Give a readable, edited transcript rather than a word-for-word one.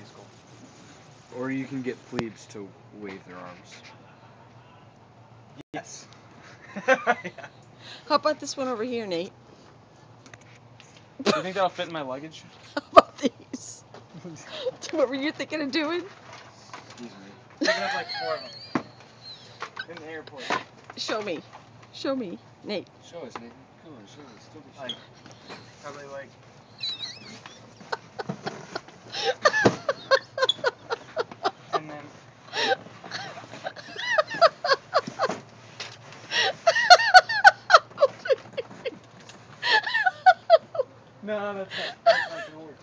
case cool. Or you can get plebes to wave their arms. Yes. Yeah. How about this one over here, Nate? Do you think that'll fit in my luggage? How about these? What were you thinking of doing? Excuse me. Picking up like 4 of them. In the airport. Show me. Show me, Nate. Show us, Nathan. Come on, show us. Don't be shy. Like, probably like. And then. No, that's not gonna work.